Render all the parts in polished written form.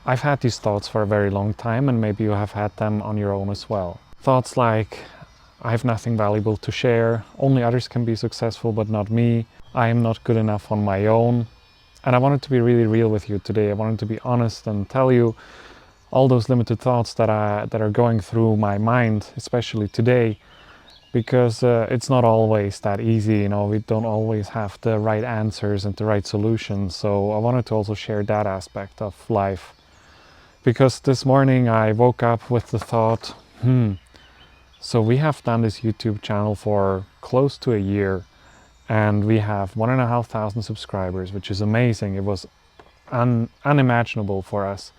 I've had these thoughts for a very long time, and maybe you have had them on your own as well. Thoughts like, I have nothing valuable to share, only others can be successful but not me, I am not good enough on my own. And I wanted to be really real with you today. I wanted to be honest and tell you all those limited thoughts that are going through my mind, especially today, because it's not always that easy. You know, we don't always have the right answers and the right solutions. So I wanted to also share that aspect of life. Because this morning I woke up with the thought, so we have done this YouTube channel for close to a year, and we have 1,500 subscribers, which is amazing. It was unimaginable for us.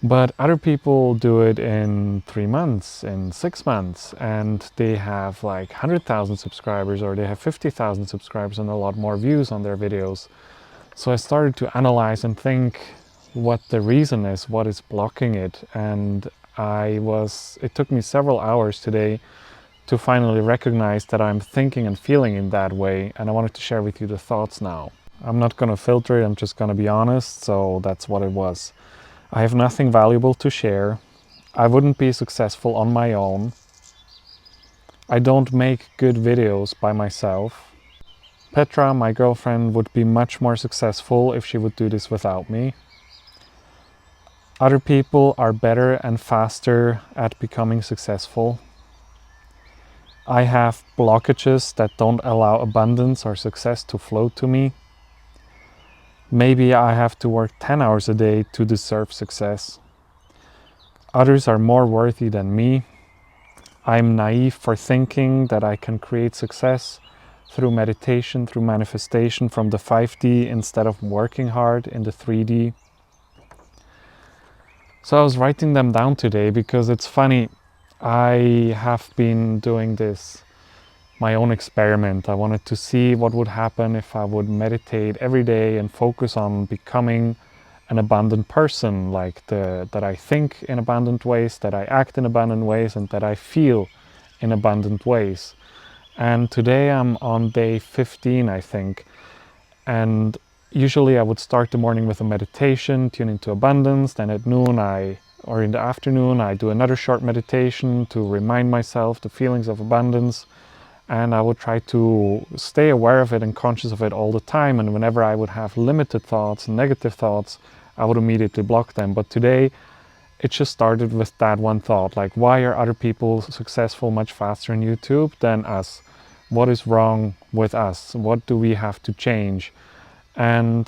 But other people do it in 3 months, in 6 months, and they have like 100,000 subscribers, or they have 50,000 subscribers and a lot more views on their videos. So I started to analyze and think what the reason is, what is blocking it. And it took me several hours today to finally recognize that I'm thinking and feeling in that way. And I wanted to share with you the thoughts now. I'm not going to filter it, I'm just going to be honest. So that's what it was. I have nothing valuable to share. I wouldn't be successful on my own. I don't make good videos by myself. Petra, my girlfriend, would be much more successful if she would do this without me. Other people are better and faster at becoming successful. I have blockages that don't allow abundance or success to flow to me. Maybe I have to work 10 hours a day to deserve success. Others are more worthy than me. I'm naive for thinking that I can create success through meditation, through manifestation from the 5D instead of working hard in the 3D. So I was writing them down today because it's funny. I have been doing this, my own experiment. I wanted to see what would happen if I would meditate every day and focus on becoming an abundant person, like that I think in abundant ways, that I act in abundant ways, and that I feel in abundant ways. And today I'm on day 15, I think. And usually I would start the morning with a meditation, tune into abundance. Then at noon or in the afternoon, I do another short meditation to remind myself the feelings of abundance. And I would try to stay aware of it and conscious of it all the time. And whenever I would have limited thoughts, negative thoughts, I would immediately block them. But today, it just started with that one thought, like, why are other people successful much faster on YouTube than us? What is wrong with us? What do we have to change? And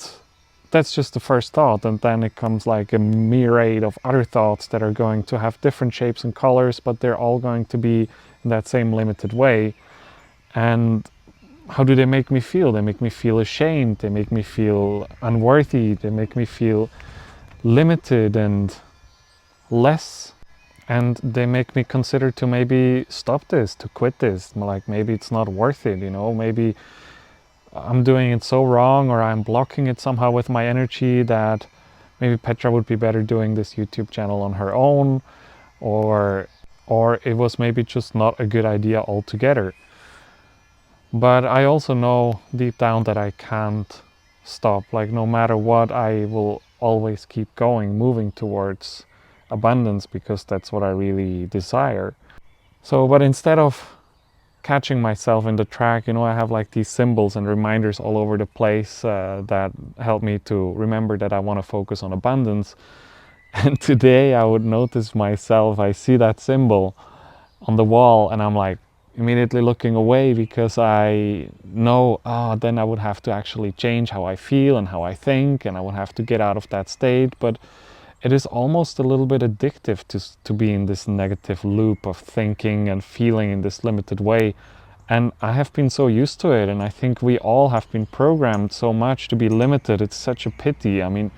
that's just the first thought. And then it comes like a myriad of other thoughts that are going to have different shapes and colors, but they're all going to be in that same limited way. And how do they make me feel? They make me feel ashamed. They make me feel unworthy. They make me feel limited and less. And they make me consider to maybe stop this, to quit this. Like maybe it's not worth it, you know, maybe I'm doing it so wrong, or I'm blocking it somehow with my energy, that maybe Petra would be better doing this YouTube channel on her own, or it was maybe just not a good idea altogether. But I also know deep down that I can't stop. Like no matter what, I will always keep going, moving towards abundance, because that's what I really desire. So, but instead of catching myself in the track, you know, I have like these symbols and reminders all over the place that help me to remember that I want to focus on abundance. And today I would notice myself, I see that symbol on the wall, and I'm like immediately looking away, because I know, then I would have to actually change how I feel and how I think, and I would have to get out of that state. But it is almost a little bit addictive to be in this negative loop of thinking and feeling in this limited way. And I have been so used to it, and I think we all have been programmed so much to be limited. It's such a pity. I mean,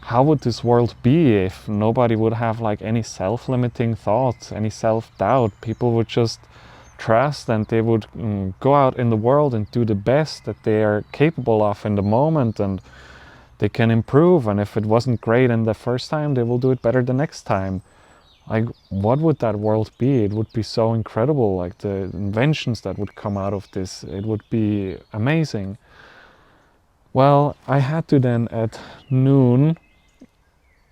how would this world be if nobody would have like any self-limiting thoughts, any self-doubt? People would just trust, and they would go out in the world and do the best that they are capable of in the moment, and they can improve. And if it wasn't great in the first time, they will do it better the next time. Like, what would that world be? It would be so incredible. Like the inventions that would come out of this, it would be amazing. Well, I had to then at noon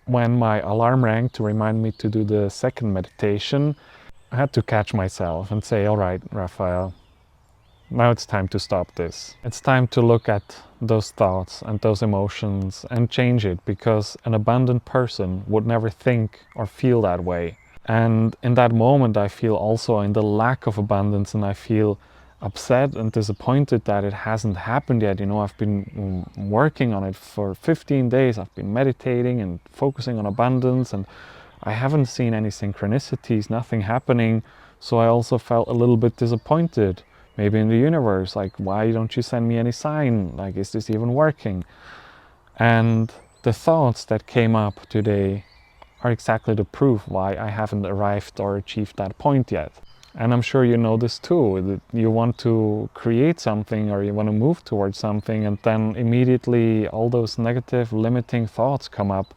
when my alarm rang to remind me to do the second meditation, I had to catch myself and say, all right, Raphael, now it's time to stop this. It's time to look at those thoughts and those emotions and change it, because an abundant person would never think or feel that way. And in that moment, I feel also in the lack of abundance, and I feel upset and disappointed that it hasn't happened yet. You know, I've been working on it for 15 days. I've been meditating and focusing on abundance, and I haven't seen any synchronicities, nothing happening. So I also felt a little bit disappointed, maybe in the universe, like, why don't you send me any sign? Like, is this even working? And the thoughts that came up today are exactly the proof why I haven't arrived or achieved that point yet. And I'm sure you know this too, that you want to create something or you want to move towards something, and then immediately all those negative limiting thoughts come up,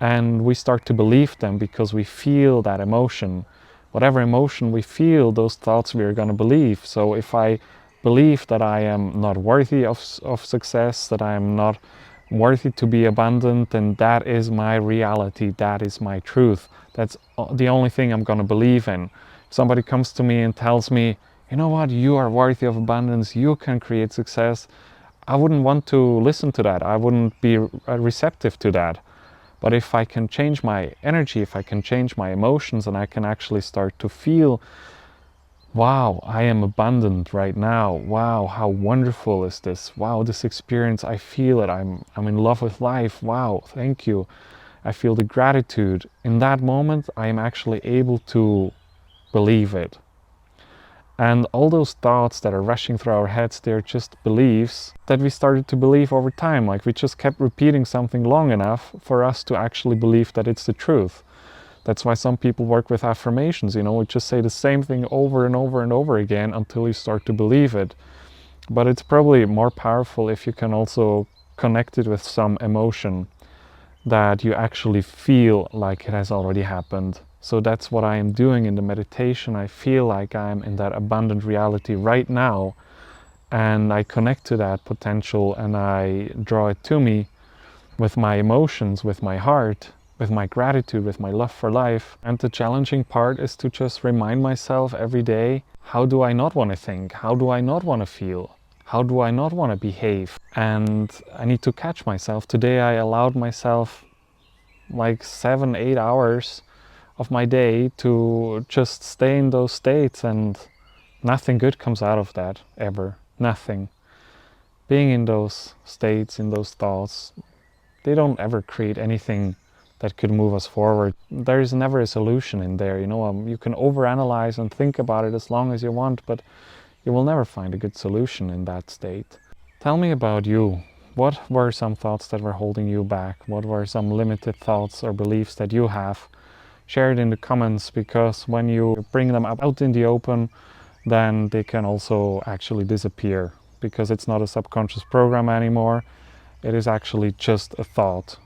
and we start to believe them because we feel that emotion. Whatever emotion we feel, those thoughts we are going to believe. So if I believe that I am not worthy of success, that I am not worthy to be abundant, then that is my reality, that is my truth. That's the only thing I'm going to believe in. Somebody comes to me and tells me, you know what, you are worthy of abundance, you can create success, I wouldn't want to listen to that. I wouldn't be receptive to that. But if I can change my energy, if I can change my emotions, and I can actually start to feel, wow, I am abundant right now. Wow, how wonderful is this? Wow, this experience, I feel it. I'm in love with life. Wow, thank you. I feel the gratitude. In that moment, I am actually able to believe it. And all those thoughts that are rushing through our heads, they're just beliefs that we started to believe over time. Like, we just kept repeating something long enough for us to actually believe that it's the truth. That's why some people work with affirmations, you know, we just say the same thing over and over and over again until you start to believe it. But it's probably more powerful if you can also connect it with some emotion that you actually feel like it has already happened. So that's what I am doing in the meditation. I feel like I'm in that abundant reality right now, and I connect to that potential and I draw it to me with my emotions, with my heart, with my gratitude, with my love for life. And the challenging part is to just remind myself every day, how do I not want to think? How do I not want to feel? How do I not want to behave? And I need to catch myself. Today I allowed myself like 7-8 hours of my day to just stay in those states, and nothing good comes out of that, ever. Nothing. Being in those states, in those thoughts, they don't ever create anything that could move us forward. There is never a solution in there, you know. You can overanalyze and think about it as long as you want, but you will never find a good solution in that state. Tell me about you. What were some thoughts that were holding you back? What were some limited thoughts or beliefs that you have? Share it in the comments, because when you bring them out in the open, then they can also actually disappear, because it's not a subconscious program anymore. It is actually just a thought.